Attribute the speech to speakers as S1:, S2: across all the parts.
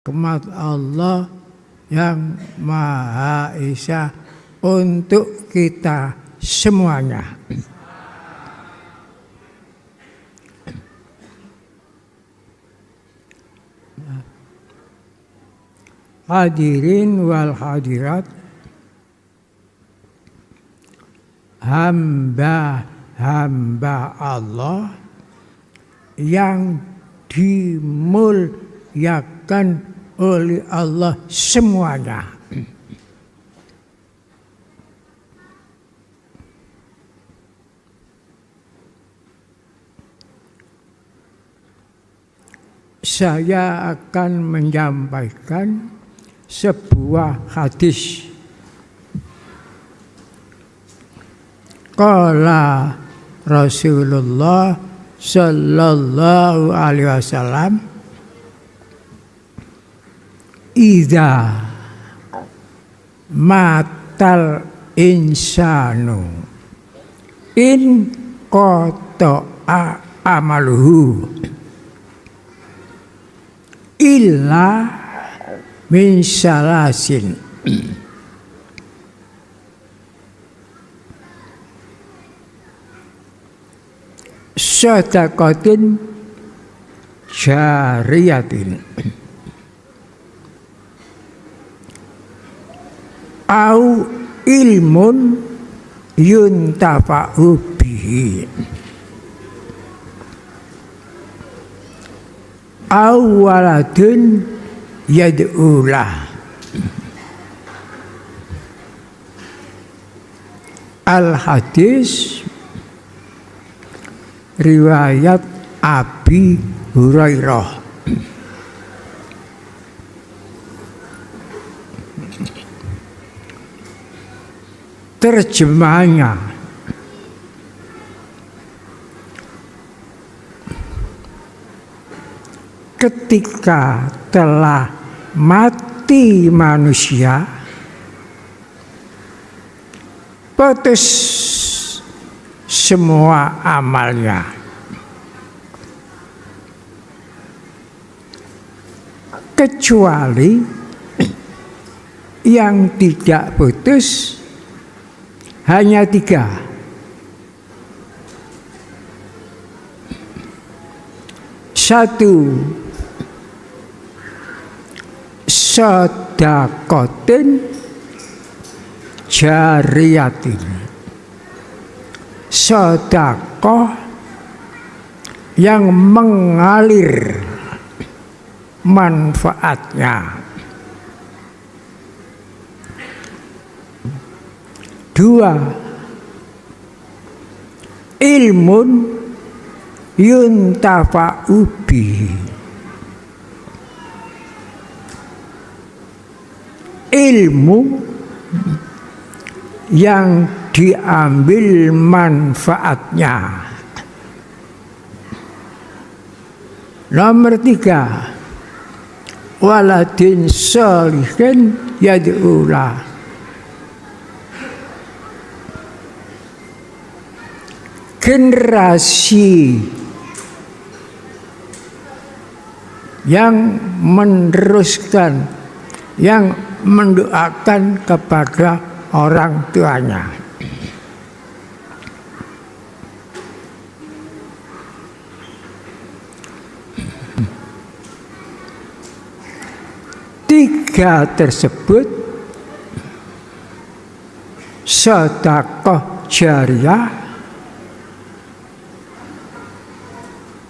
S1: rahmat Allah yang Maha Esa untuk kita semuanya. Hadirin wal hadirat, hamba-hamba Allah yang dimuliakan oleh Allah semuanya. Saya akan menyampaikan sebuah hadis. Qala Rasulullah sallallahu alaihi wasallam, idza matal insanu in qata'a amaluhu illa min salasin sadaqatin jariyatin au ilmun yuntafa'u bihi au waladun yad'ulah. Al-hadis riwayat Abi Hurairah. Terjemahnya, ketika telah mati manusia, putus semua amalnya, kecuali yang tidak putus hanya 3. Satu, sedaqatin jariyatin, sedekah yang mengalir manfaatnya. 2, ilmun yuntafa'u bihi, ilmu yang diambil manfaatnya. Nomor 3, waladin sholihin yad'ulah, generasi yang meneruskan, yang mendoakan kepada orang tuanya. Tiga tersebut, sedekah jariyah,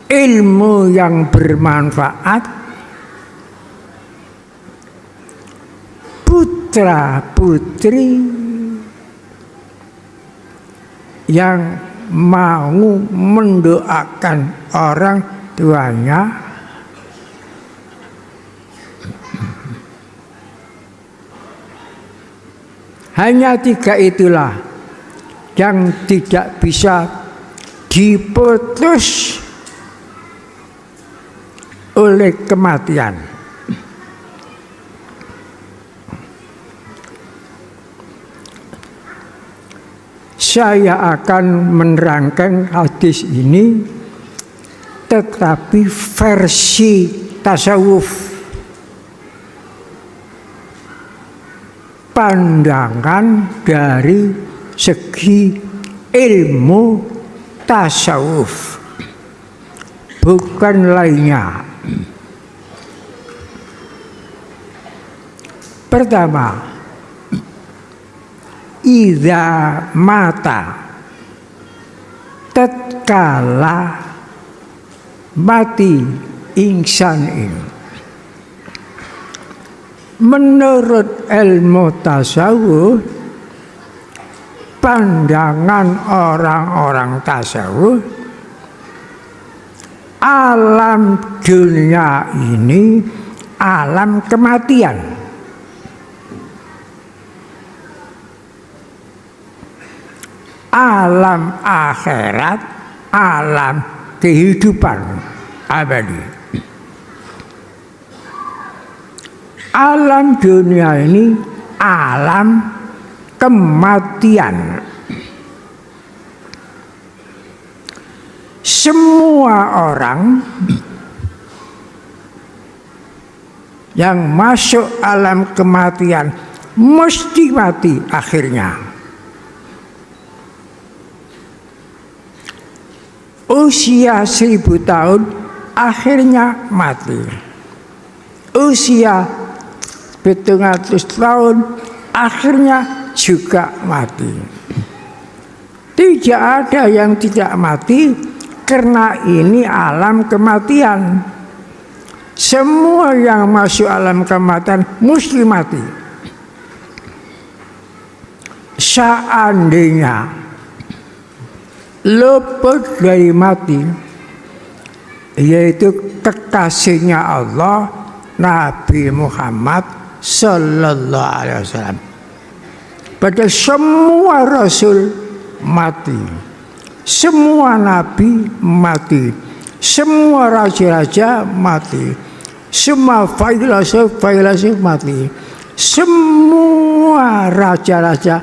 S1: ilmu yang bermanfaat, putra-putri yang mau mendoakan orang tuanya. Hanya 3 itulah yang tidak bisa diputus oleh kematian. Saya akan menerangkan hadis ini, tetapi versi tasawuf. pandangan dari segi ilmu tasawuf, bukan lainnya. Pertama, idza mata, tatkala mati insan ini. Menurut ilmu tasawuf, pandangan orang-orang tasawuf, alam dunia ini alam kematian. Alam akhirat, alam kehidupan abadi. Alam dunia ini alam kematian. Semua orang yang masuk alam kematian mesti mati akhirnya. Usia 1000 tahun akhirnya mati. Usia 700 tahun akhirnya juga mati. Tidak ada yang tidak mati karena ini alam kematian. Semua yang masuk alam kematian mesti mati. Seandainya luput dari mati, yaitu kekasihnya Allah Nabi Muhammad Sallallahu Alaihi Wasallam. Pada semua Rasul mati, semua Nabi mati, semua raja-raja mati, semua filosof mati, semua raja-raja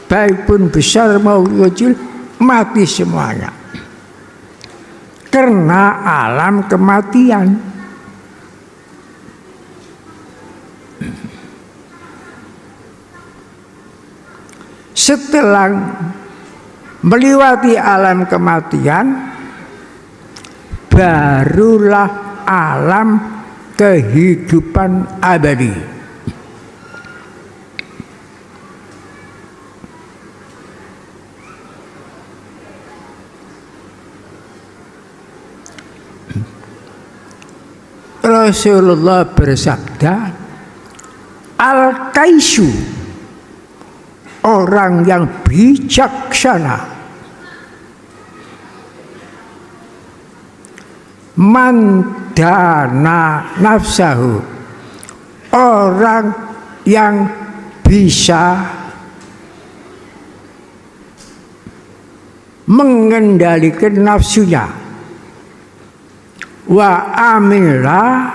S1: baik pun besar maupun kecil mati semuanya karena alam kematian. Setelah melewati alam kematian, barulah alam kehidupan abadi. Rasulullah bersabda, Al-Kaisu, orang yang bijaksana, mandana nafsahu, orang yang bisa mengendalikan nafsunya, wa amila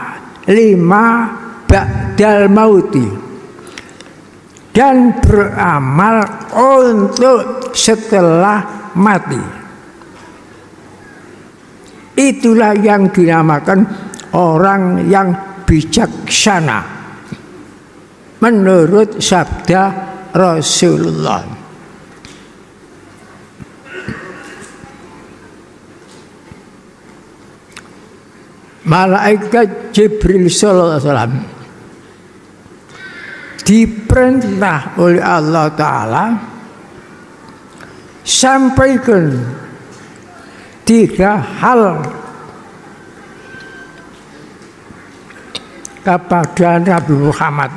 S1: lima ba'dal mauti, dan beramal untuk setelah mati. Itulah yang dinamakan orang yang bijaksana menurut sabda Rasulullah. Malaikat Jibril sallallahu alaihi wasallam diperintah oleh Allah Ta'ala sampaikan 3 hal kepada Nabi Muhammad.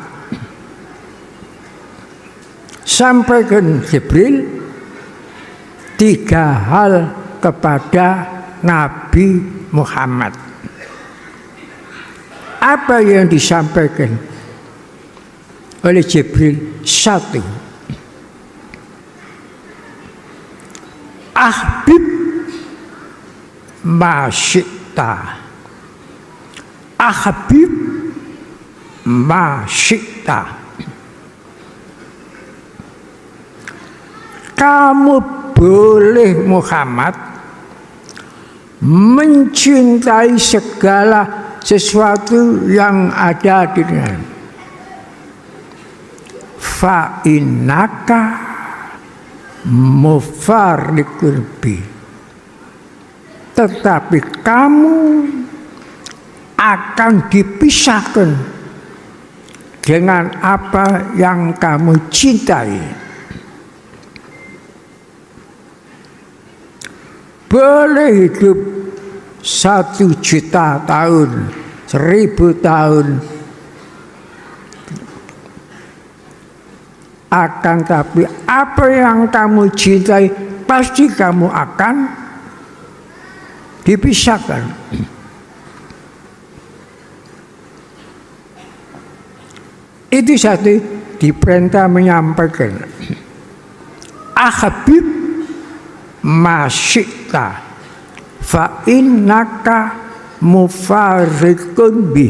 S1: Sampaikan Jibril 3 hal kepada Nabi Muhammad. Apa yang disampaikan oleh Jibril? 1, ahbib ma syi'ta, ahbib ma syi'ta. Kamu boleh Muhammad mencintai segala sesuatu yang ada di dunia. fa innaka mufarriqun bi, tetapi kamu akan dipisahkan dengan apa yang kamu cintai. Boleh hidup 1.000.000 tahun, 1.000 tahun, akan tapi apa yang kamu cintai pasti kamu akan dipisahkan. Itu satu diperintah menyampaikan ahbib masyikta fa innaka mufarriqun bi.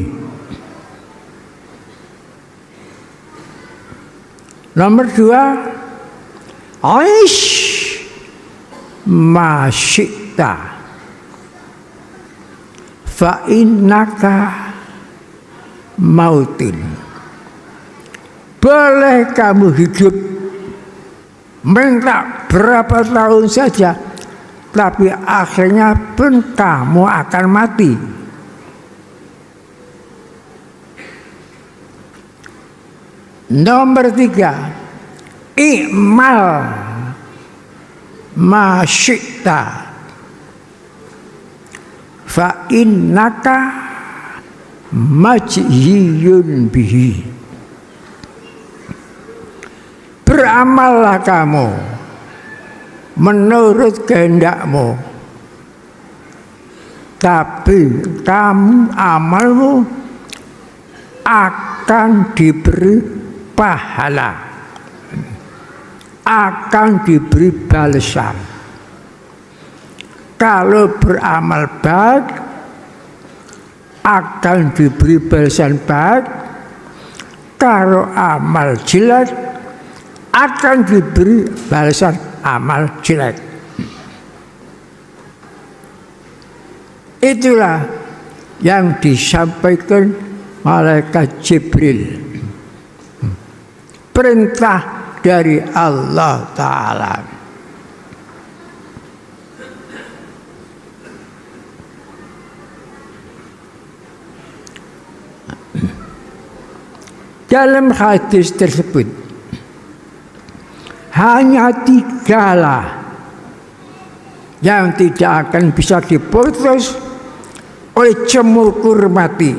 S1: Nomor 2, aish masyikta fa innaka mautin. Boleh kamu hidup minta berapa tahun saja, tapi akhirnya pun kamu akan mati. Nomor 3, i'mal masyikta fa innaka majyiyun bihi. Beramallah kamu menurut kehendakmu, tapi kamu amalmu akan diberi pahala, akan diberi balasan. Kalau beramal baik akan diberi balasan baik, kalau amal jelek akan diberi balasan amal jelek. Itulah yang disampaikan malaikat Jibril, perintah dari Allah Ta'ala. Dalam hadis tersebut hanya 3 lah yang tidak akan bisa diputus oleh cemurkur mati.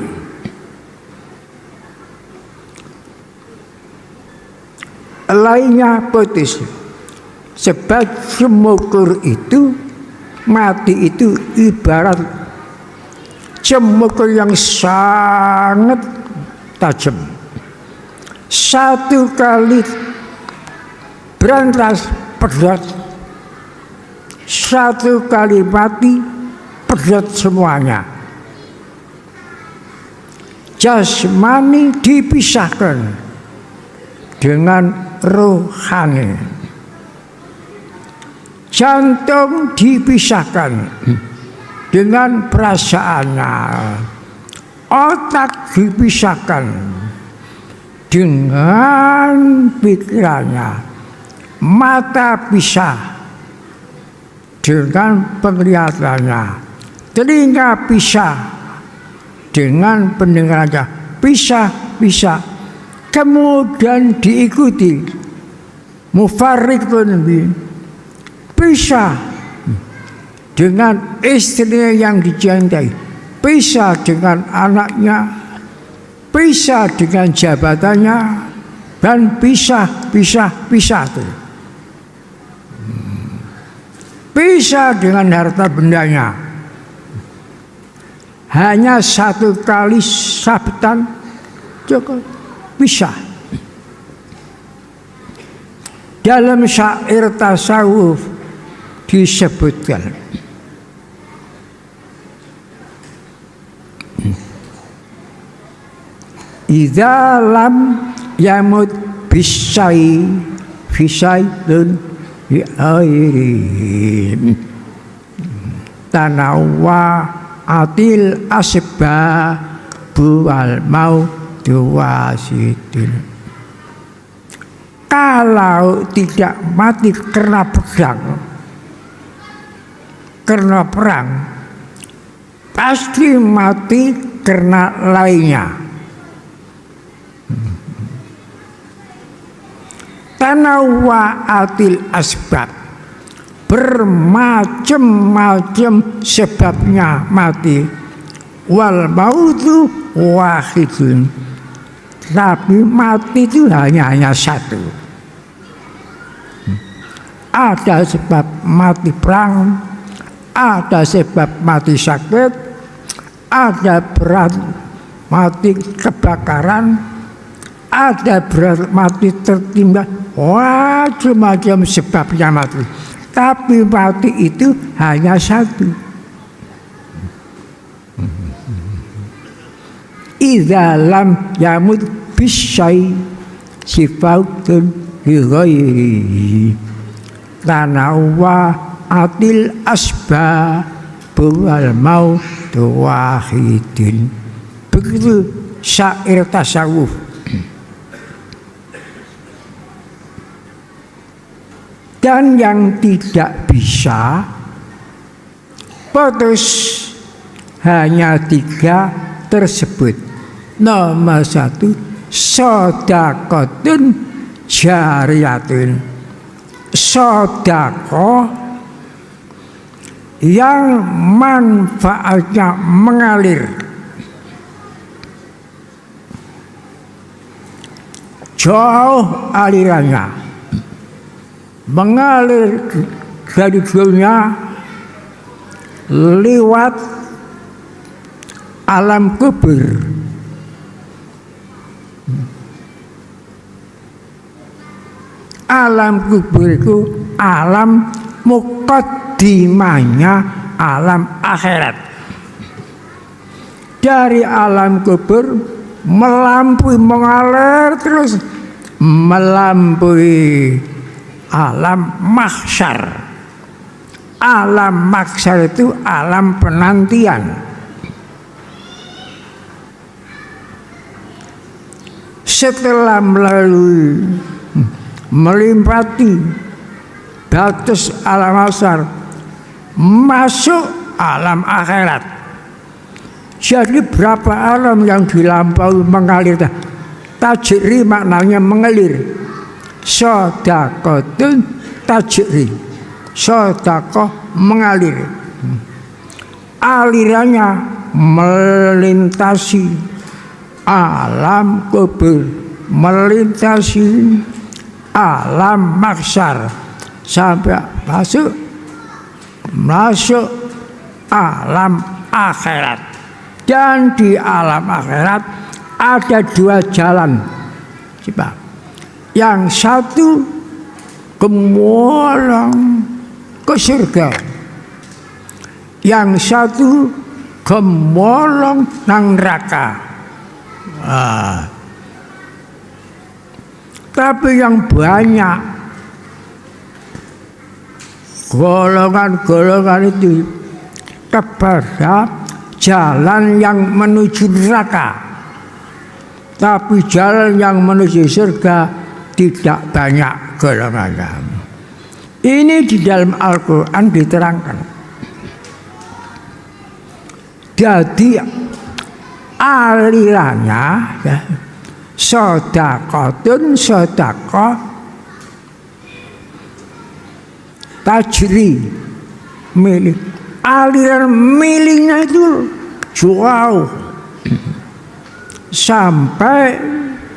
S1: Lainnya putus. Sebab cemurkur itu, mati itu ibarat cemurkur yang sangat tajam. 1 kali berantas pedot, 1 kali mati pedot semuanya. Jasmani dipisahkan dengan rohani, jantung dipisahkan dengan perasaannya, otak dipisahkan dengan pikirannya, mata pisah dengan penglihatannya, telinga pisah dengan pendengarannya, pisah. Kemudian diikuti mufarriqun bi, pisah dengan istrinya yang dicintai, pisah dengan anaknya, pisah dengan jabatannya, dan pisah tuh. Pisah dengan harta bendanya. Hanya 1 kali sabetan cukup pisah. Dalam syair tasawuf disebutkan idza lam yamut bisai fisaidun bi airi tanawwa atil asbab wal maut wasidil. Kalau tidak mati karena pedang, karena perang, pasti mati karena lainnya. Tanawwa'atil asbab, bermacam-macam sebabnya mati. Wal mautu wahidun, tapi mati itu hanya satu. Ada sebab mati perang, ada sebab mati sakit, ada berat mati kebakaran, ada berat mati tertimpa, macam-macam sebabnya mati. Tapi mati itu hanya satu. Idza lam yamut bisyai sifatun li ghairihi tanawwa'atil asbab wal mautu wahidin. Begitu syair tasawuf. Dan yang tidak bisa putus hanya 3 tersebut. Nomor 1, shadaqatun jariyatun, sedekah yang manfaatnya mengalir, jauh alirannya, mengalir dari dunia lewat alam kubur. Alam kubur itu alam muqaddimahnya alam akhirat. Dari alam kubur melampaui, mengalir terus melampaui alam mahsyar. Alam mahsyar itu alam penantian. Setelah melalui melimpati batas alam mahsyar, masuk alam akhirat. Jadi berapa alam yang dilampaui mengalir? Tajri maknanya mengalir. Shadaqatun tajri, sedekah mengalir. Alirannya melintasi alam kubur, melintasi alam mahsyar sampai masuk alam akhirat. Dan di alam akhirat ada 2 jalan. Yang satu gemolong ke surga, yang satu gemolong nang neraka. Tapi yang banyak golongan-golongan itu kepada jalan yang menuju neraka. Tapi jalan yang menuju surga tidak banyak golongannya. Ini di dalam Al-Quran diterangkan. Jadi alirannya ya, shadaqatun sedekah tajri, milik. Aliran miliknya itu jauh sampai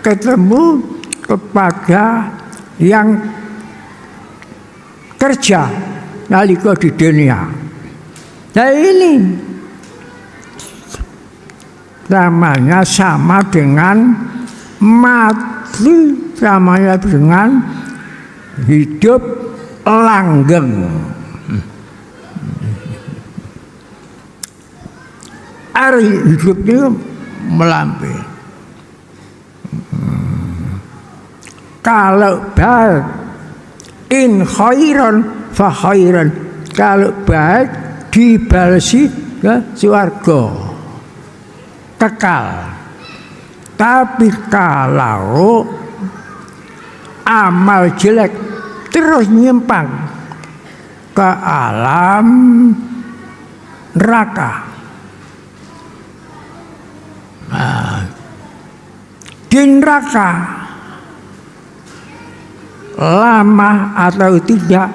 S1: ketemu kepada yang kerja nalika di dunia. Nah ini namanya sama dengan mati, namanya dengan hidup langgeng. Hari hidupnya melampaui. Kalau baik, in khairan fa khairan, kalau baik dibalesi ke surga kekal. Tapi kalau amal jelek terus nyimpang ke alam neraka. Nah, di neraka lama atau tidak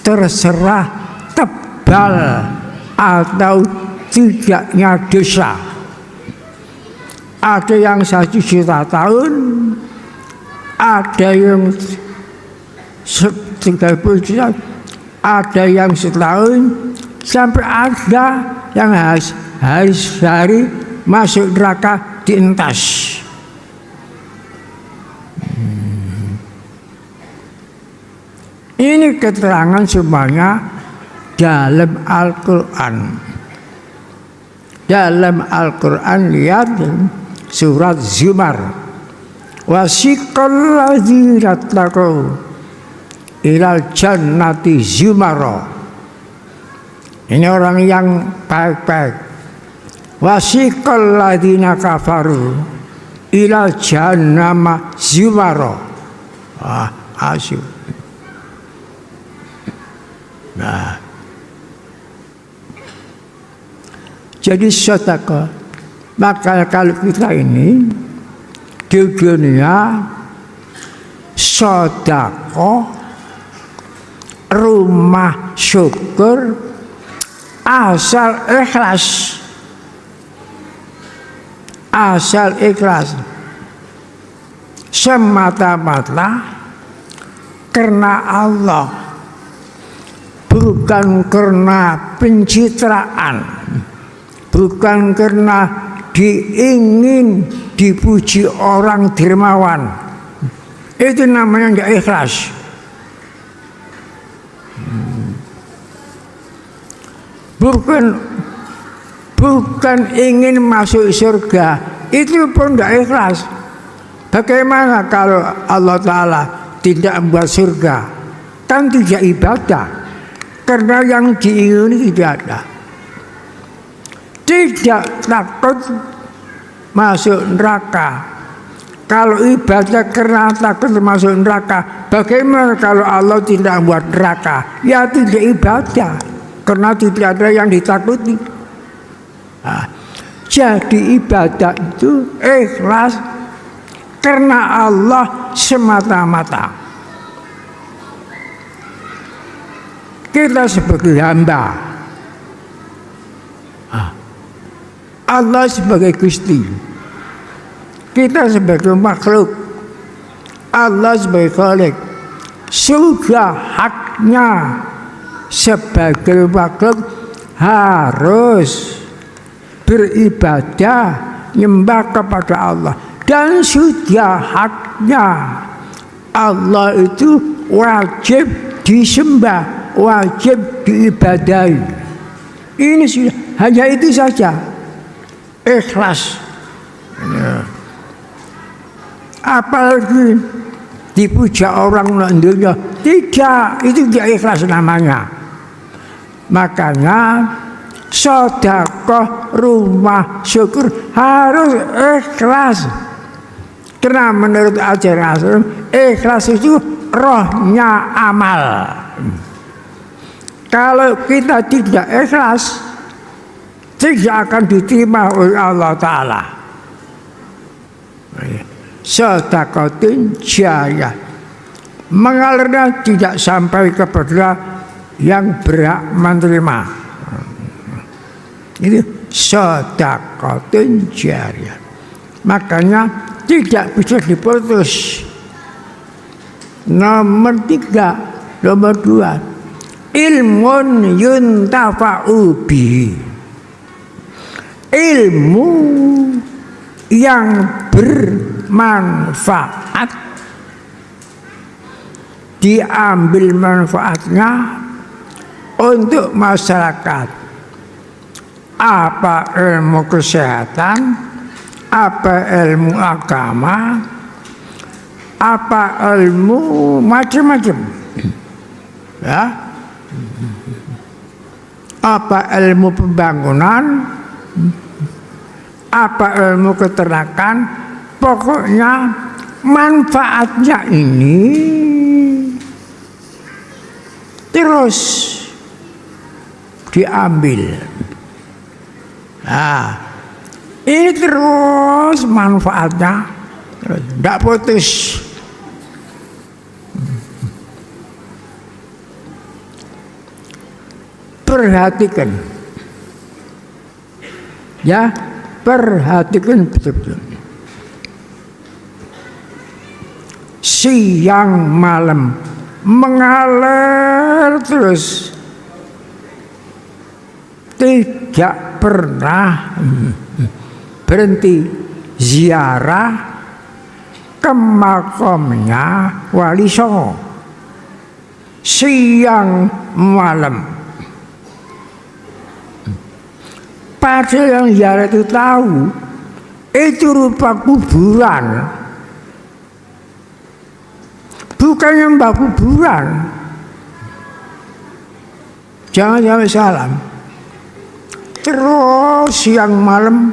S1: terserah, tebal atau tidaknya dosa. Ada yang 1 juta tahun, ada yang 30 juta, ada yang setahun, sampai ada yang hari masuk neraka dientas. Ini keterangan semuanya dalam Al-Quran. Dalam Al-Quran lihat surat Zumar. Wasiqal ladzina taqaw ilal jannati zumara. Ini orang yang baik-baik. Wasiqal ladzina kafaru ilal jahannama zumara. Asyik. Nah, jadi sedekah. Maka kalau kita ini di dunia sedekah, rumah syukur, asal ikhlas, semata-mata karena Allah, bukan karena pencitraan, bukan karena diingin dipuji orang dermawan. Itu namanya enggak ikhlas. Bukan ingin masuk surga, itu pun enggak ikhlas. Bagaimana kalau Allah Ta'ala tidak membuat surga? Kan tidak ibadah, karena yang diingini tidak ada. Tidak takut masuk neraka. Kalau ibadah karena takut masuk neraka, bagaimana kalau Allah tidak buat neraka? Ya tidak ibadah, karena tidak ada yang ditakuti. Nah, jadi ibadah itu ikhlas karena Allah semata-mata. Kita sebagai hamba, Allah sebagai Gusti, kita sebagai makhluk, Allah sebagai Khalik, sudah haknya sebagai makhluk harus beribadah, nyembah kepada Allah. Dan sudah haknya Allah itu wajib disembah, wajib diibadahi. Ini sudah, hanya itu saja. Ikhlas. Apalagi dipuja orang dunia, tidak, itu tidak ikhlas namanya. Makanya sedekah, rumah syukur harus ikhlas. Karena menurut ajaran Islam, ikhlas itu rohnya amal. Kalau kita tidak ikhlas, tidak akan diterima oleh Allah Ta'ala. Sedekahun jariyah, mengalirnya tidak sampai kepada yang berhak menerima. Itu sedekahun jariyah. Makanya tidak bisa diputus. Nomor 3, nomor 2, ilmun yuntafa'u bihi. Ilmu yang bermanfaat, diambil manfaatnya untuk masyarakat. Apa ilmu kesehatan, apa ilmu agama, apa ilmu macam-macam, ya, apa ilmu pembangunan, apa ilmu keternakan, pokoknya manfaatnya ini terus diambil. Nah, ini terus manfaatnya, tidak putus. Perhatikan, ya, perhatikan betul-betul. Siang malam mengalir terus, tidak pernah berhenti ziarah ke makamnya Wali Songo. Siang malam. Padahal yang ziarah itu tahu itu rupa kuburan, bukan nyembah kuburan. Jangan sampai salah. Terus siang malam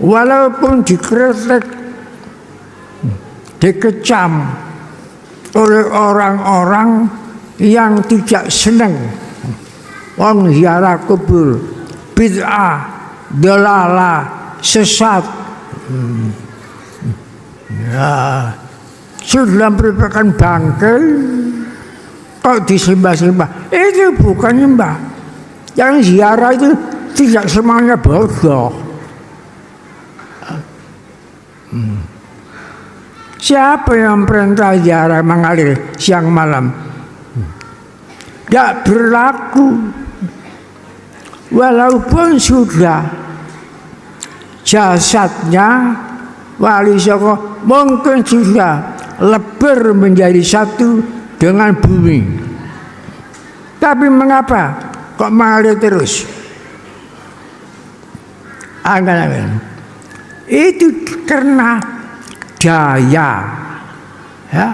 S1: walaupun dikritik, dikecam oleh orang-orang yang tidak senang, wong ziarah kubur, bid'ah, dalalah, sesat, ya, sudah merupakan bangkai, kok disembah-sembah. Itu bukan nyembah. Yang ziarah itu tidak semuanya bodoh. Siapa yang perintah ziarah mengalir siang malam? Tidak berlaku. Walaupun sudah jasadnya Wali Songo mungkin sudah lebur menjadi satu dengan bumi, tapi mengapa kok mengalir terus? Angan-angan. Itu karena daya, ya.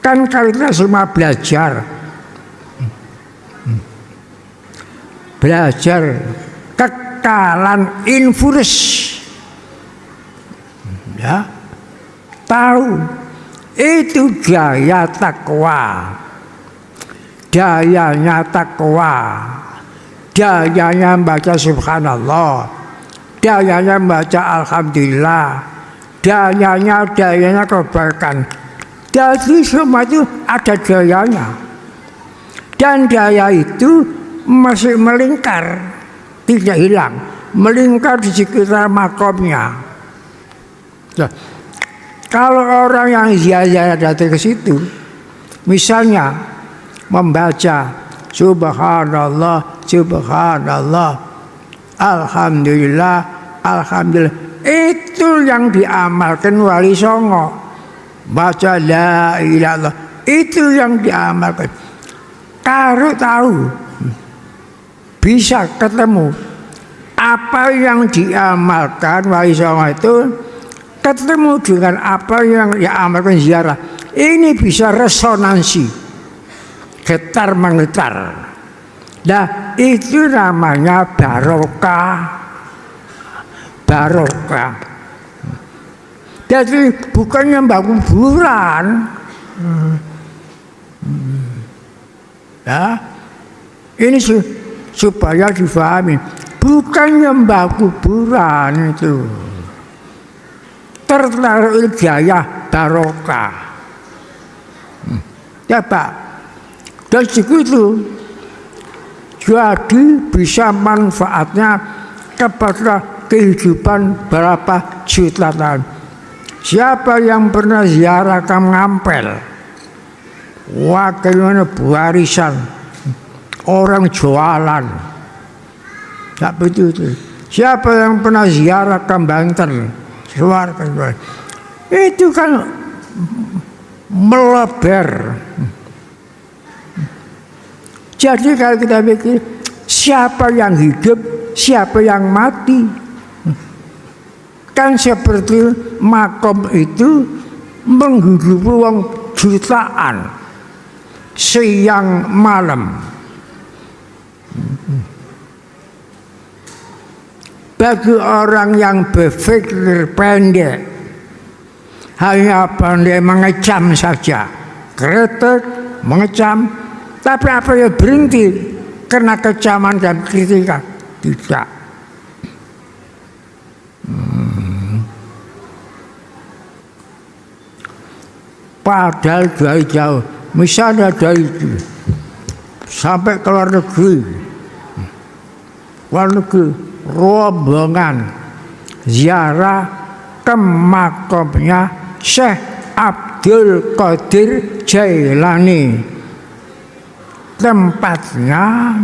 S1: Kan kalau kita semua belajar kekalan infus, ya, tahu itu daya takwa, dayanya takwa, dayanya baca subhanallah, dayanya baca alhamdulillah, dayanya kebaikan. Jadi semua itu ada dayanya, dan daya itu masih melingkar, tidak hilang, melingkar di sekitar makomnya. Nah, kalau orang yang ziarah datang ke situ, misalnya membaca subhanallah, subhanallah, alhamdulillah, alhamdulillah, itu yang diamalkan Wali Songo. Baca la ilaha illallah, itu yang diamalkan. Kalau tahu bisa ketemu apa yang diamalkan Wali Songo itu, ketemu dengan apa yang diamalkan ziarah, ini bisa resonansi, getar menggetar. Nah, itu namanya barokah. Barokah. Jadi bukan nyembah kuburan, ya. Ini supaya difahami, bukan nyembah kuburan itu. Tertarik gaya barokah, ya Pak. Dan begitu, jadi bisa manfaatnya kepada kehidupan berapa juta tahun. Siapa yang pernah ziarah ke Ngampel, wakilnya warisan orang jualan, tak betul. Siapa yang pernah ziarah ke Banten, itu kan melebar. Jadi kalau kita pikir siapa yang hidup, siapa yang mati, kan seperti makom itu menghidupi uang jutaan siang malam. bagi orang yang berpikir pendek, hanya pandai mengecam saja, kritik, mengecam, tapi apa ya berhenti karena kecaman dan kritikan? Tidak. Padahal dari jauh, misalnya dari sampai ke luar negeri, rombongan ziarah ke makamnya Syekh Abdul Qadir Jailani, tempatnya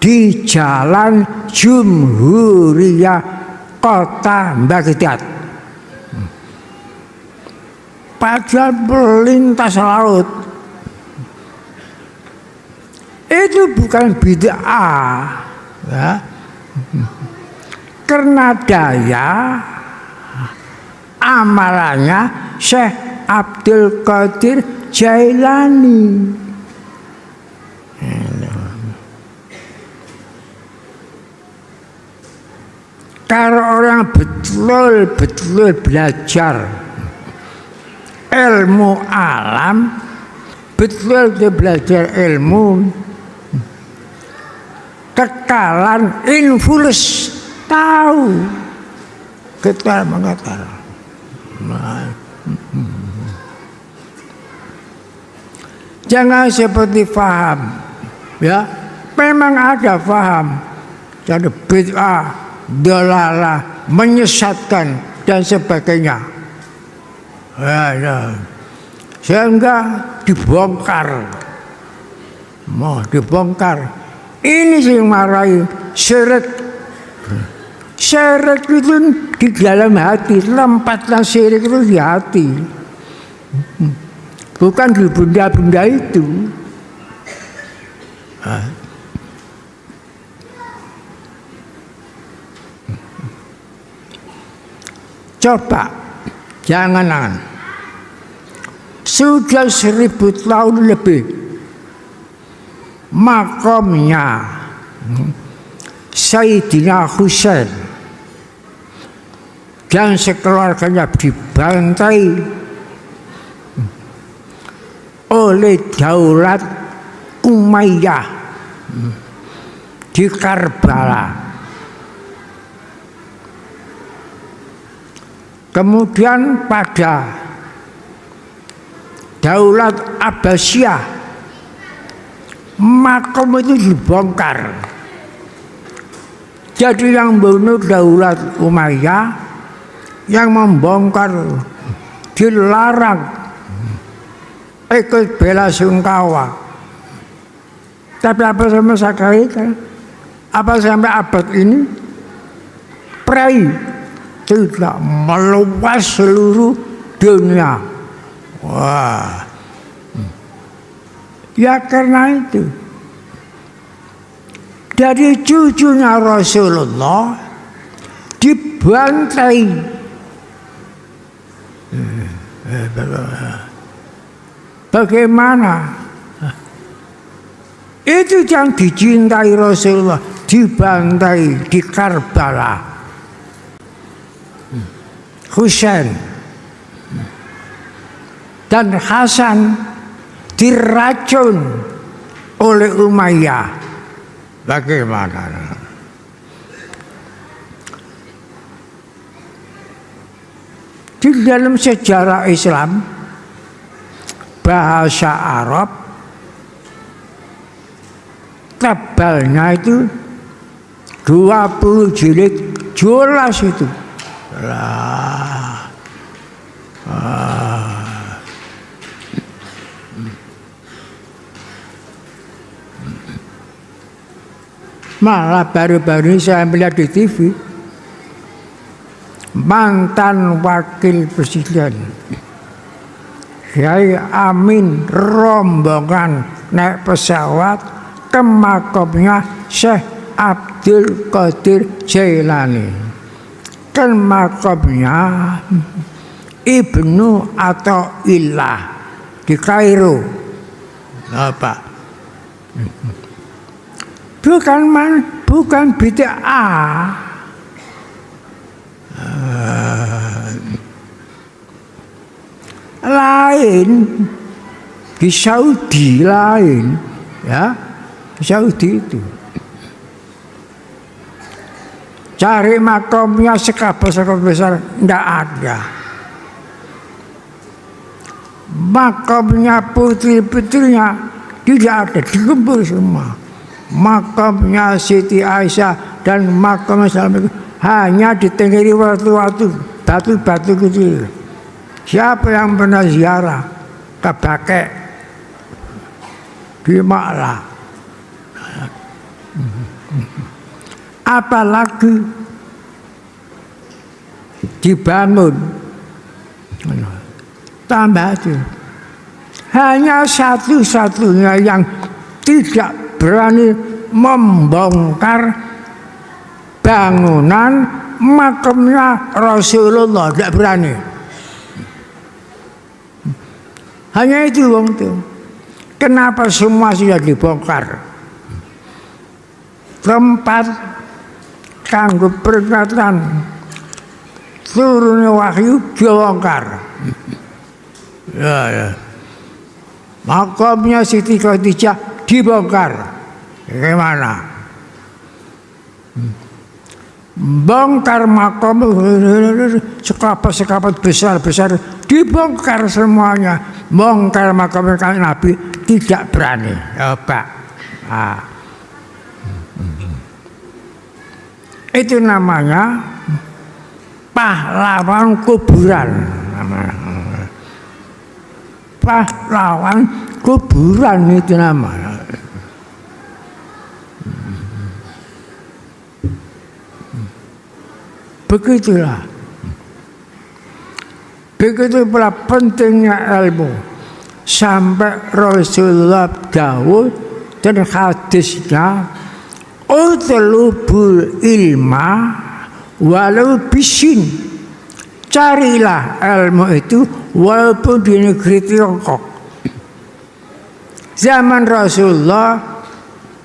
S1: di Jalan Jumhuriyah Kota Baghdad. Padahal melintas laut. Itu bukan bid'ah, ya. Karena daya amalannya Syekh Abdul Qadir Jailani. Kalau orang betul-betul belajar ilmu alam, betul belajar ilmu kekalan infulus, tahu kita mengatakan jangan seperti faham, ya memang ada faham jadi bid'ah, dalalah, menyesatkan dan sebagainya, ya. Sehingga dibongkar, mau dibongkar. Ini sih marahi syirik. Syirik itu di dalam hati, tempatnya syirik itu di hati, bukan di benda-benda itu. Coba, jangan sudah 1000 tahun lebih makamnya Sayyidina Husain dan sekeluarganya dibantai oleh daulat Umayyah di Karbala. Kemudian pada daulat Abbasiyah makam itu dibongkar. Jadi yang bunuh daulat Umayyah, yang membongkar dilarang ikut bela sungkawa. Tapi apa sama sekali kan? Apa sampai abad ini prai tidak meluas seluruh dunia. Wah, ya karena itu dari cucunya Rasulullah dibantai. Bagaimana? Itu yang dicintai Rasulullah dibantai di Karbala. Husain dan Hasan diracun oleh Umayyah. Bagaimana? Di dalam sejarah Islam, bahasa Arab tebalnya itu 20 jilid, jelas itu. Malah baru-baru ini saya melihat di TV mantan wakil presiden Kiai Amin rombongan naik pesawat ke makamnya Syekh Abdul Qadir Jailani. Kan makamnya Ibnu Athaillah di Kairo. Apa? Bukan bid'ah, Lain di Saudi lain, ya di Saudi itu cari makamnya sekapa besar tidak ada. Makamnya putri-putrinya tidak ada, dikumpul semua. Makamnya Siti Aisyah dan makamnya Salam hanya ditenggiri waktu-waktu batu-batu kecil. Siapa yang pernah ziarah ke Bakek di Maklah? Apalagi dibangun tambah itu. Hanya satu-satunya yang tidak berani membongkar bangunan makamnya Rasulullah, tidak berani. Hanya itu wong itu. Kenapa semua sudah dibongkar? Tempat kanggo peringatan turunnya wahyu dibongkar. Ya. Makamnya Siti Khadijah dibongkar. Bagaimana? Bongkar makam sekapat besar dibongkar semuanya. Bongkar makam Nabi tidak berani. Ya, Pak. Itu namanya pahlawan kuburan. Pahlawan kuburan itu namanya. Begitulah. Begitu pula pentingnya ilmu. Sampai Rasulullah Dawud dan hadisnya, utlubul ilma walau bisin. Carilah ilmu itu walaupun di negeri Tiongkok. Zaman Rasulullah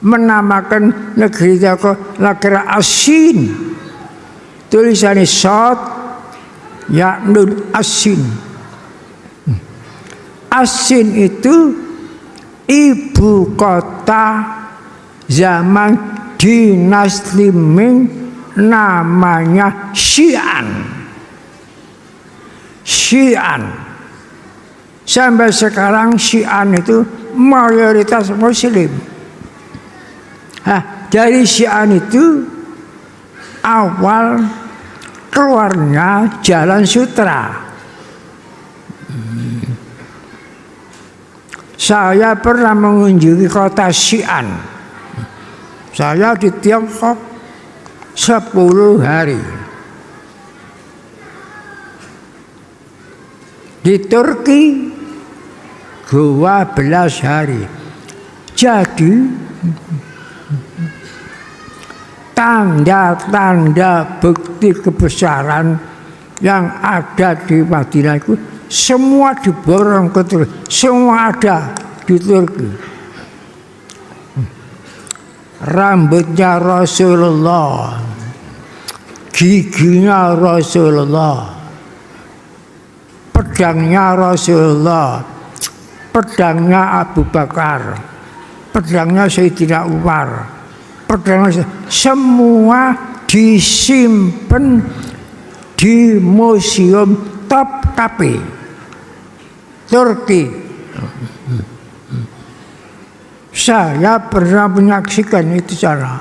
S1: menamakan negeri Tiongkok negeri Asin. Tulisannya Sod, ya Nun Asin. Asin itu ibu kota zaman dinasti Ming, namanya Xi'an. Sampai sekarang Xi'an itu mayoritas Muslim. Dari Xi'an itu awal keluarnya Jalan Sutra. Saya pernah mengunjungi kota Xi'an. Saya di Tiongkok 10 hari. Di Turki 12 hari. Jadi tanda-tanda bukti kebesaran yang ada di Madinah itu semua diborong ke Turki. Semua ada di Turki. Rambutnya Rasulullah, giginya Rasulullah, pedangnya Rasulullah, pedangnya Abu Bakar, pedangnya Sayyidina Umar, pedangnya semua disimpan di Museum Topkapi Turki. Saya pernah menyaksikan itu sana.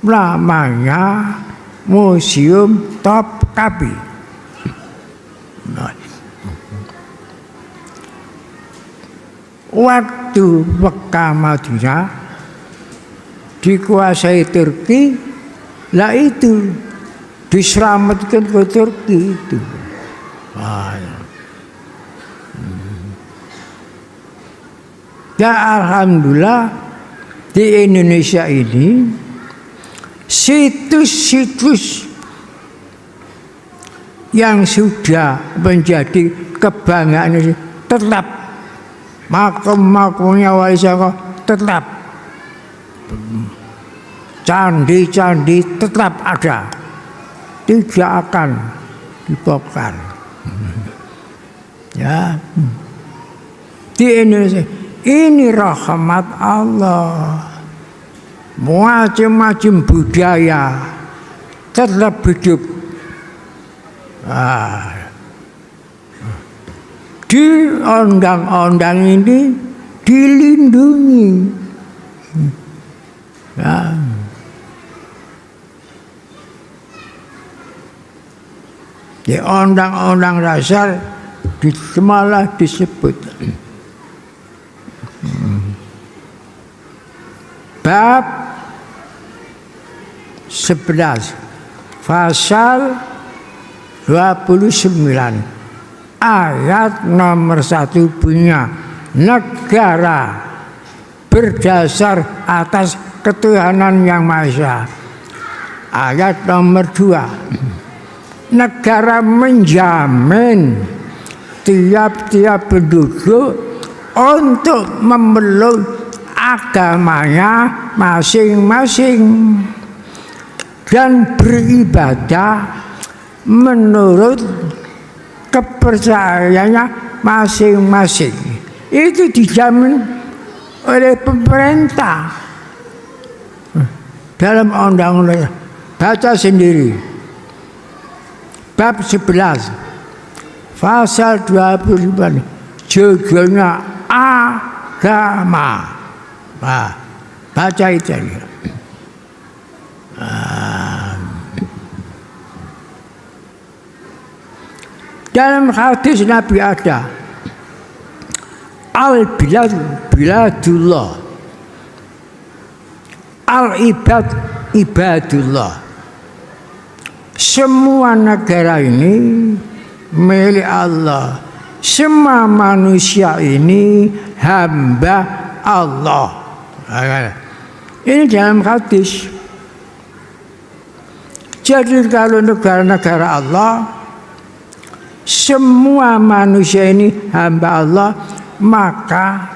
S1: Namanya Museum Topkapi. Waktu Mekah Madinah dikuasai Turki, lah itu diselamatkan ke Turki itu. Ya alhamdulillah di Indonesia ini situs-situs yang sudah menjadi kebanggaan ini tetap makam-makamnya Wali Songo tetap. candi-candi tetap ada, tidak akan dibongkar. Ya, di Indonesia ini rahmat Allah, macam-macam budaya tetap hidup. Di undang-undang ini dilindungi. Ya. Di undang-undang dasar malah disebut bab 11 pasal 29 ayat nomor 1 bunyinya, negara berdasar atas ketuhanan yang Maha Esa. Ayat nomor 2, negara menjamin tiap-tiap penduduk untuk memeluk agamanya masing-masing dan beribadah menurut kepercayaannya masing-masing. Itu dijamin oleh pemerintah dalam undang-undang. Baca sendiri bab 11 pasal 25, judulnya agama. Nah, baca itu. Dalam hadis Nabi ada al-bilad biladullah, al-ibad ibadullah. Semua negara ini milik Allah. Semua manusia ini hamba Allah. Ini dalam hadis. Jadi kalau negara-negara Allah, semua manusia ini hamba Allah, maka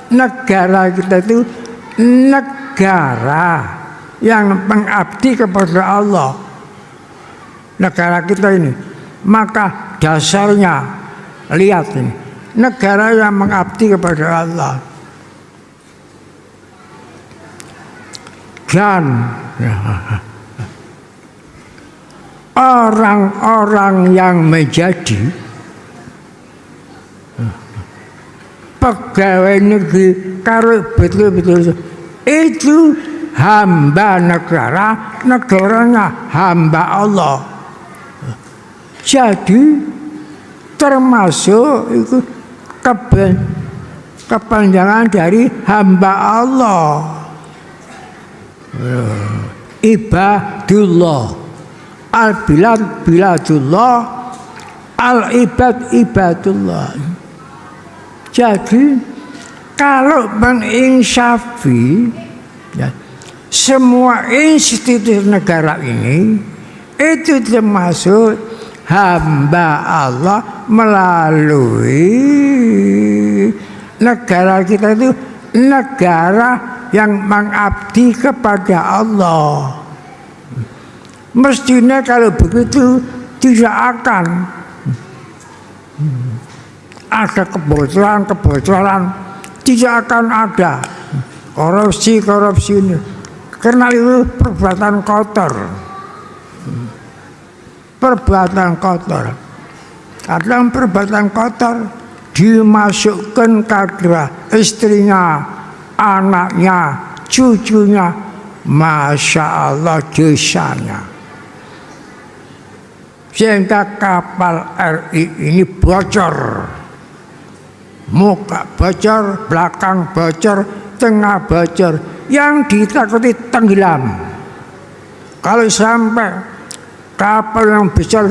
S1: negara kita itu negara yang mengabdi kepada Allah. Negara kita ini, maka dasarnya lihat ini, negara yang mengabdi kepada Allah. Dan orang-orang yang menjadi pegawai negeri kalau betul-betul itu hamba negara, negaranya hamba Allah. Jadi termasuk itu kepanjangan dari hamba Allah, ibadullah, al-bilad biladullah, al-ibad ibadullah. Jadi kalau menginsafi ya, semua institusi negara ini itu termasuk hamba Allah melalui negara kita itu negara yang mengabdi kepada Allah. Mestinya kalau begitu tidak akan ada kebocoran, tidak akan ada korupsi ini. Karena itu perbuatan kotor. Perbuatan kotor. Kadang perbuatan kotor dimasukkan kepada istrinya, anaknya, cucunya, Masya Allah dosanya. Sehingga kapal RI ini bocor, muka bocor, belakang bocor, tengah bocor, yang ditakuti tenggelam. Kalau sampai kapal yang besar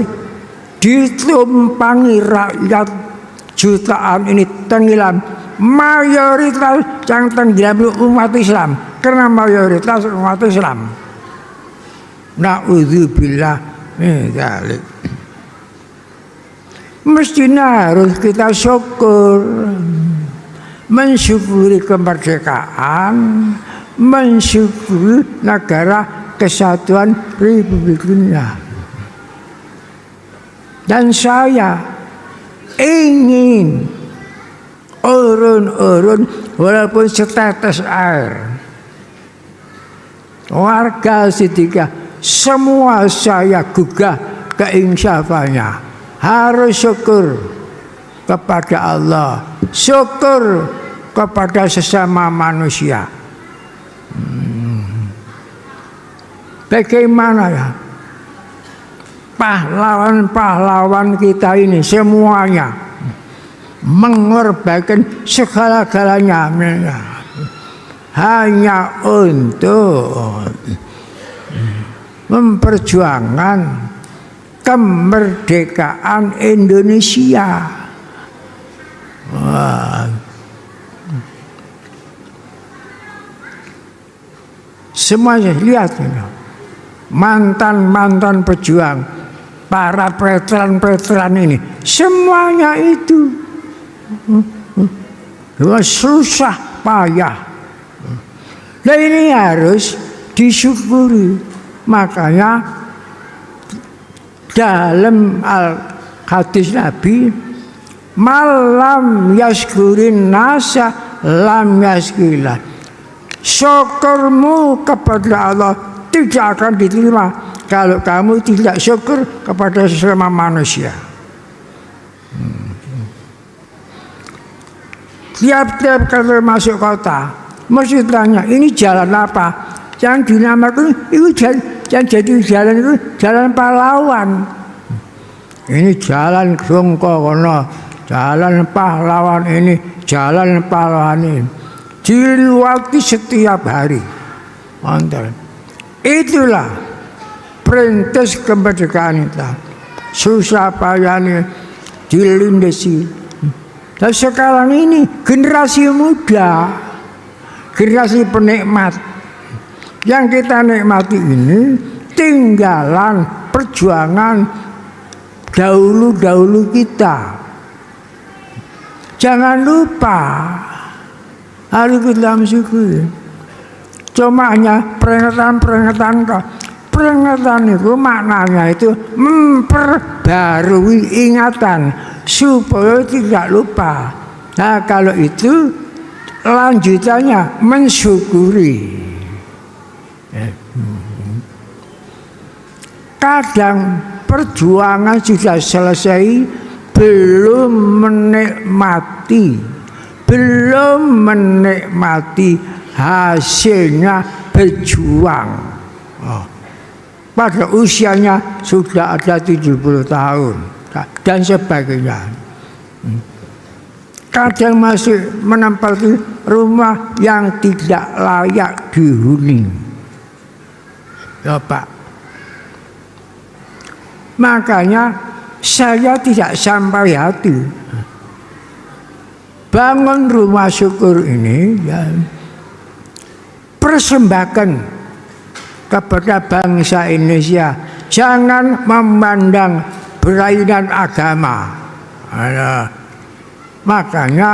S1: ditumpangi rakyat jutaan ini tenggelam, mayoritas yang tenggelam itu umat Islam, karena mayoritas umat Islam. Na'udzubillah min dzalik. Mestinya harus kita syukur, mensyukuri kemerdekaan, mensyukuri negara kesatuan Republik Indonesia. Dan saya ingin urun-urun walaupun setetes air. Warga Sidika semua saya gugah keinsafannya. Harus syukur kepada Allah, syukur kepada sesama manusia. Bagaimana ya? Pahlawan-pahlawan kita ini semuanya mengorbankan segala-galanya hanya untuk memperjuangkan kemerdekaan Indonesia. Semuanya lihat, mantan-mantan pejuang, para veteran-veteran ini, semuanya itu susah payah. Nah ini harus disyukuri. Makanya dalam hadis Nabi, malam yaskurin nasa lam yaskillah. Syukurmu kepada Allah tidak akan diterima kalau kamu tidak syukur kepada sesama manusia. Tiap-tiap kali masuk kota, mesti tanya, ini jalan apa? Yang dinamakan itu yang jadi jalan itu jalan pahlawan. Ini jalan Songkono, jalan pahlawan ini, jalan pahlawan ini. Dilewati setiap hari. Mantap. Itulah perintis kemerdekaan kita. Susah payahnya dilindasi. Dan sekarang ini generasi muda, generasi penikmat, yang kita nikmati ini tinggalan perjuangan dahulu-dahulu kita. Jangan lupa harus kita mensyukuri. Cuma hanya peringatan itu maknanya itu memperbarui ingatan supaya tidak lupa. Nah kalau itu lanjutannya mensyukuri. Kadang perjuangan sudah selesai, belum menikmati hasilnya berjuang. Pada usianya sudah ada 70 tahun dan sebagainya. Kadang masih menempati rumah yang tidak layak dihuni. Ya Pak. Makanya saya tidak sampai hati. Bangun rumah syukur ini ya, persembahkan kepada bangsa Indonesia. Jangan memandang berlainan agama. Makanya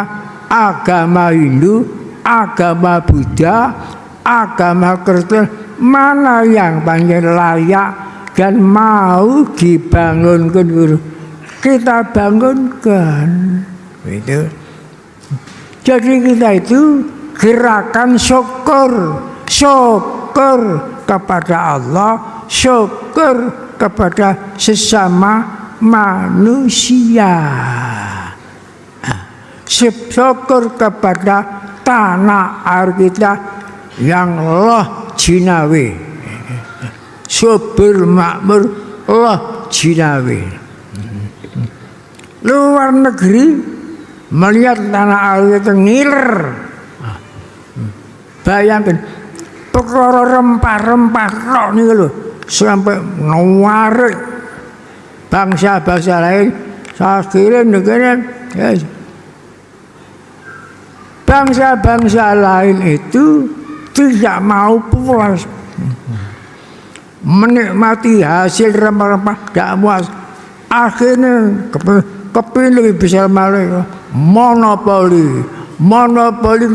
S1: agama Hindu, agama Buddha, agama Kristen, mana yang paling layak dan mau dibangunkan, kita bangunkan. Itu. Jadi kita itu gerakan syukur kepada Allah, syukur kepada sesama manusia, syukur kepada tanah air kita yang Allah jinawi, subur makmur Allah jinawi. Luar negeri melihat tanah air itu ngiler. Bayangkan perkara rempah-rempah kok nih lho, sampai ngewarik bangsa-bangsa lain. Saya kira negara ya, bangsa-bangsa lain itu tidak mau puas menikmati hasil rempah-rempah, tidak puas. Akhirnya kepilih bisa malah monopoli, monopoli,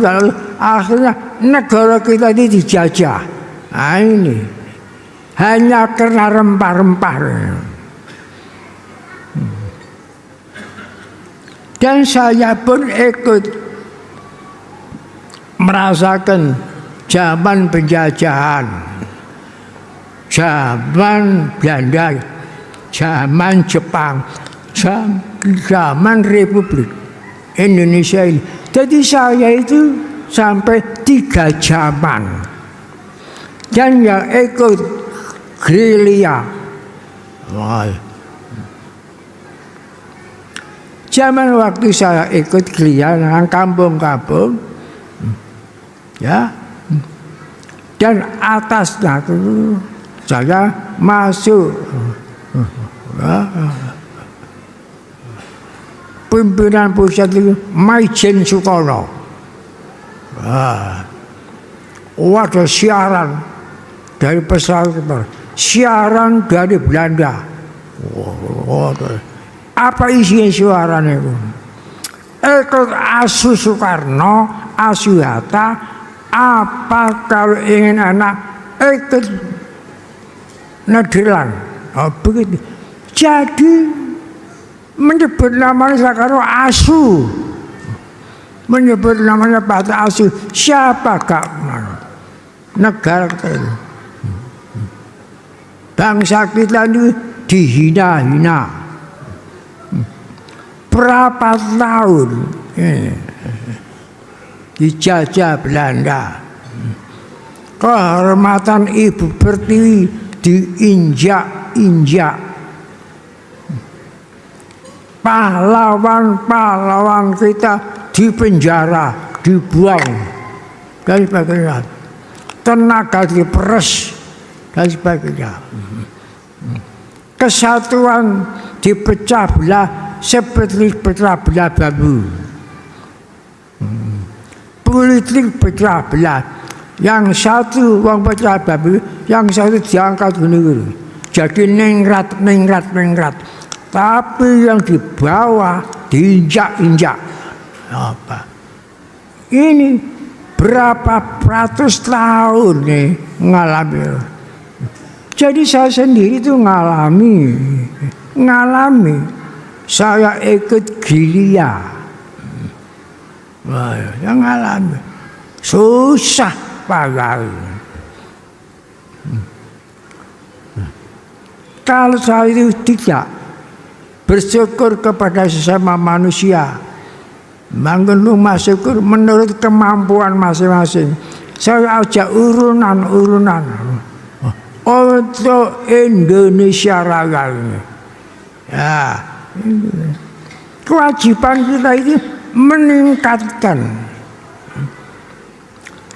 S1: akhirnya negara kita ini dijajah. Nah ini hanya karena rempah-rempah. Dan saya pun ikut merasakan zaman penjajahan, zaman Belanda, zaman Jepang, zaman Republik Indonesia ini. Jadi saya itu sampai 3 zaman. Dan yang ikut gerilya. Zaman waktu saya ikut gerilya dengan kampung-kampung, ya, dan atasnya itu saya masuk pimpinan pusat itu Maijen Sukono. Ada siaran dari pesawat, siaran dari Belanda. Apa isinya siaran itu? Ikut Asu Soekarno, Asu Hatta, apa kalau ingin anak ikut Nederland. Begitu. Jadi menyebut namanya Soekarno Asu, menyebut namanya Pak Asu. Siapa gak negara kita itu? Bangsa kita ini dihina-hina. Berapa tahun dijajah Belanda, kehormatan Ibu Pertiwi diinjak-injak, pahlawan-pahlawan kita dipenjara, dibuang dan sebagainya, tenaga diperes dan sebagainya. Kesatuan dipecah belah seperti pecah belah bambu. Politik pecah belah. Yang satu wong pecah bambu, yang satu diangkat gini. Jadi ningrat. Tapi yang di bawah diinjak-injak. Apa? Ini berapa ratus tahun nih ngalami. Jadi saya sendiri itu ngalami. Saya ikut gerilya. Yang ngalami. Susah pagar. Kalau saya itu tidak bersyukur kepada sesama manusia, bangun rumah syukur menurut kemampuan masing-masing. Saya ajak urunan untuk Indonesia Raya ini. Ya, kewajiban kita ini meningkatkan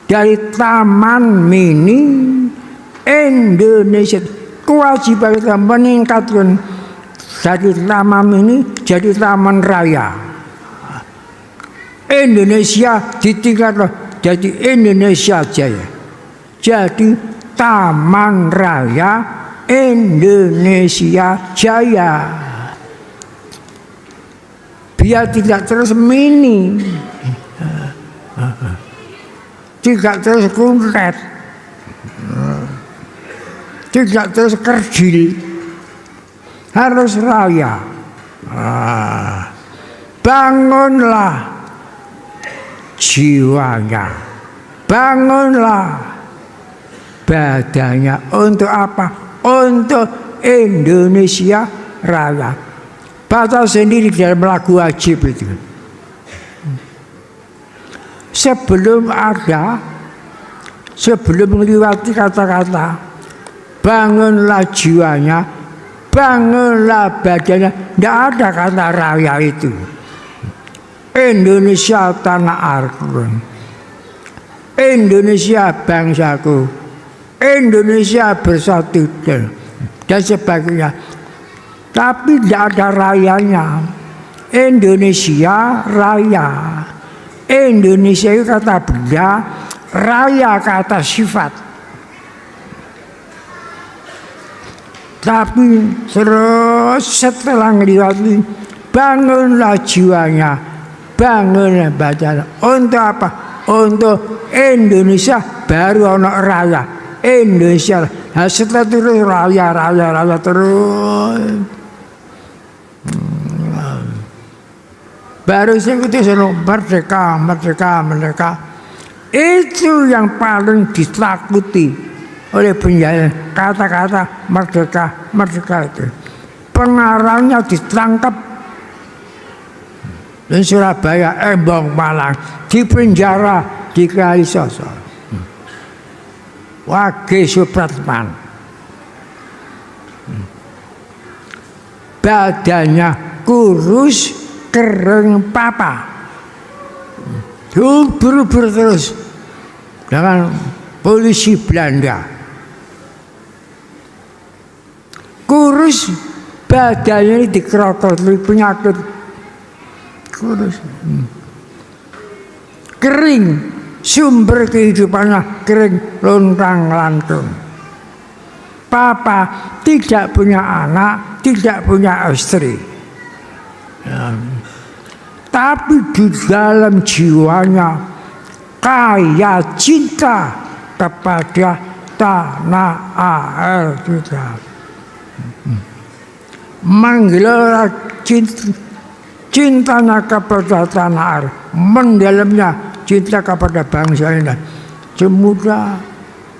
S1: dari Taman Mini Indonesia. Kewajiban kita meningkatkan dari Taman Mini jadi Taman Raya. Indonesia ditingkatkan jadi Indonesia Jaya. Jadi Taman Raya Indonesia Jaya. Biar tidak terus mini, tidak terus kuntet, tidak terus kerdil, harus raya. Bangunlah jiwanya, bangunlah badannya. Untuk apa? Untuk Indonesia Raya. Baca sendiri dalam lagu wajib itu. Sebelum melewati kata-kata bangunlah jiwanya, bangunlah badannya, tidak ada kata raya itu. Indonesia tanah airku, Indonesia bangsaku, Indonesia bersatu dan sebagainya. Tapi tidak ada rayanya. Indonesia Raya. Indonesia itu kata benda, raya kata sifat. Tapi terus setelah melewati bangunlah jiwanya, bangun baca untuk apa? Untuk Indonesia baru ono raya Indonesia. Nah, setelah terus raya terus. Baru itu merdeka. Itu yang paling ditakuti oleh penjajah. Kata-kata merdeka itu. Pengarangnya ditangkap di Surabaya, Embong, Malang, di penjara di Kalisoso. Wage Supratman. Badannya kurus, kering papa. Ubur-ubur terus dengan polisi Belanda. Kurus, badannya dikerokoti penyakit kurus. Kering, sumber kehidupannya kering, lontang-lantung. Papa tidak punya anak, tidak punya istri. Tapi di dalam jiwanya kaya cinta kepada tanah air kita. Menggelar cintanya kepada tanah air, mendalamnya cinta kepada bangsa ini. Semoga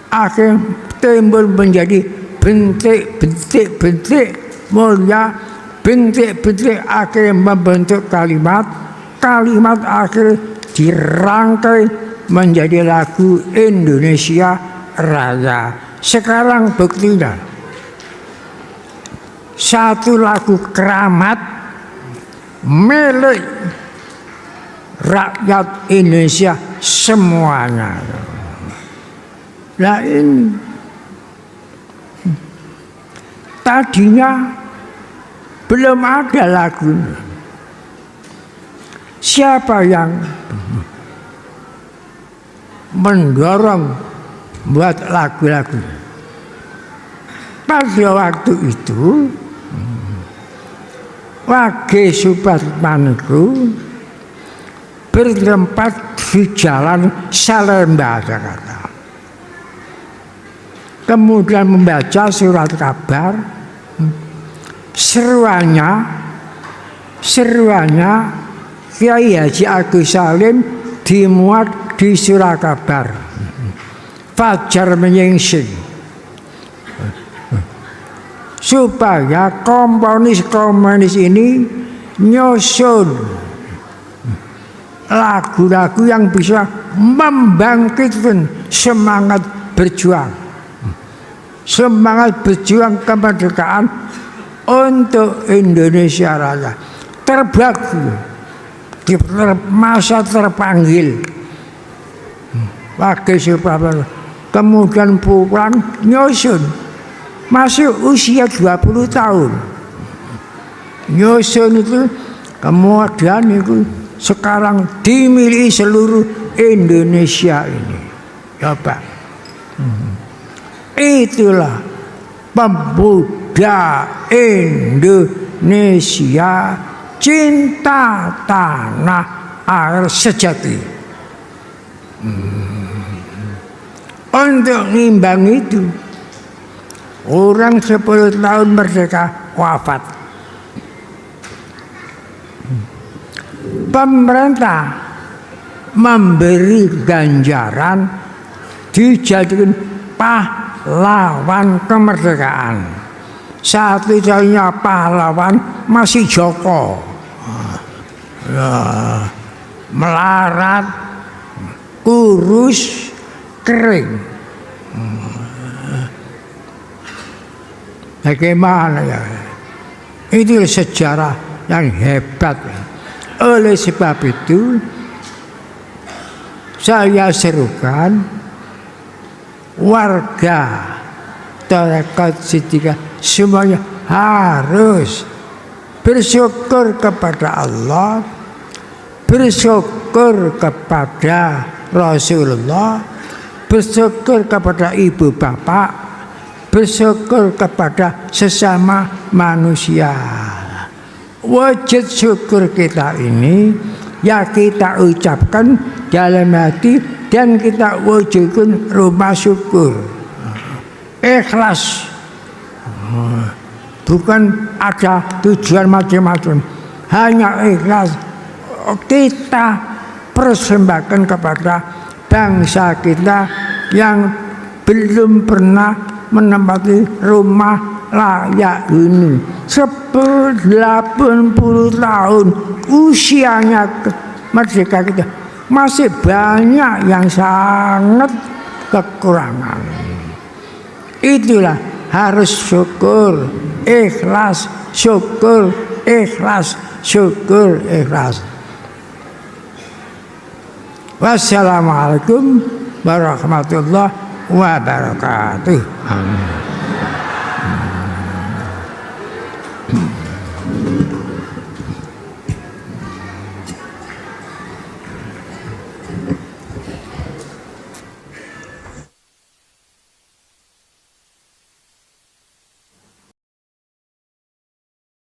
S1: akhirnya timbul menjadi bentik-bentik mulia, bentik-bentik akhirnya membentuk kalimat akhir dirangkai menjadi lagu Indonesia Raya. Sekarang buktinya satu lagu keramat milik rakyat Indonesia semuanya. Nah ini tadinya belum ada lagunya. Siapa yang mendorong buat lagu-lagu? Pada waktu itu Wage Supratman itu bertempat di Jalan Salemba, Jakarta. Kemudian membaca surat kabar, seruannya Kiai Haji Agus Salim dimuat di surat kabar. Fajar menyingsing supaya komunis ini nyusun lagu-lagu yang bisa membangkitkan semangat berjuang kemerdekaan untuk Indonesia Raya. Terbagi di masa terpanggil Wage Supratman, kemudian pulang nyusun masih usia 20 tahun nyusun itu, kemudian itu sekarang dimiliki seluruh Indonesia ini. Coba itulah pemuda Indonesia, cinta tanah air sejati. Untuk nimbang itu, orang 10 tahun merdeka wafat. Pemerintah memberi ganjaran dijadikan pahlawan kemerdekaan. Satu-satunya pahlawan masih Joko. Melarat, kurus, kering. Bagaimana ya? Itu sejarah yang hebat. Oleh sebab itu saya serukan warga Tarekat Siddiqah semuanya harus bersyukur kepada Allah, bersyukur kepada Rasulullah, bersyukur kepada ibu bapak, bersyukur kepada sesama manusia. Wujud syukur kita ini ya kita ucapkan dalam hati dan kita wujudkan rumah syukur. Ikhlas. Bukan ada tujuan macam-macam. Hanya ikhlas kita persembahkan kepada bangsa kita yang belum pernah menempati rumah layak ini. 80 tahun usianya merdeka kita, masih banyak yang sangat kekurangan. Itulah harus syukur, ikhlas, syukur, ikhlas, syukur, ikhlas. Wassalamualaikum warahmatullahi wabarakatuh. Amin.